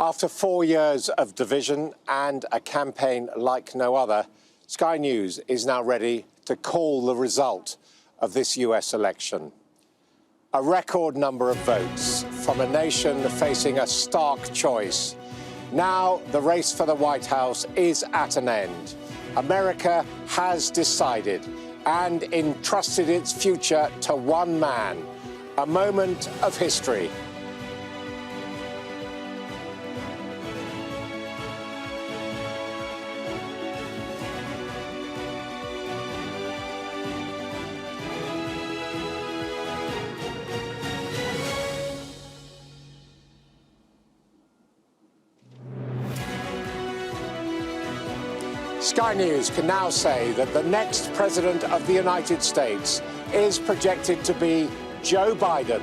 After 4 years of division and a campaign like no other, Sky News is now ready to call the result of this US election. A record number of votes from a nation facing a stark choice. Now the race for the White House is at an end. America has decided and entrusted its future to one man. A moment of history. Sky News can now say that the next President of the United States is projected to be Joe Biden.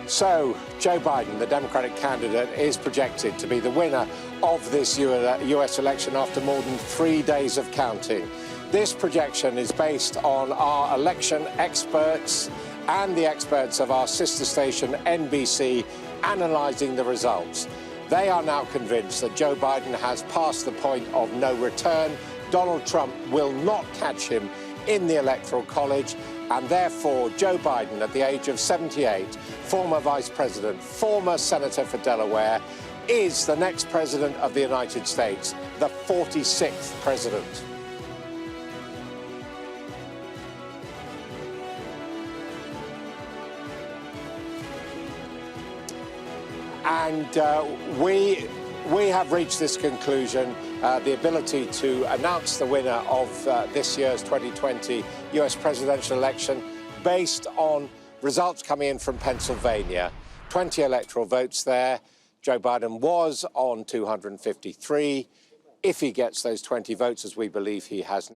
So, Joe Biden, the Democratic candidate, is projected to be the winner of this US election after more than 3 days of counting. This projection is based on our election experts and the experts of our sister station, NBC, analysing the results. They are now convinced that Joe Biden has passed the point of no return. Donald Trump will not catch him in the Electoral College, and therefore Joe Biden, at the age of 78, former Vice President, former Senator for Delaware, is the next President of the United States, the 46th President. And we have reached this conclusion, the ability to announce the winner of this year's 2020 US presidential election based on results coming in from Pennsylvania. 20 electoral votes there. Joe Biden was on 253. If he gets those 20 votes, as we believe he has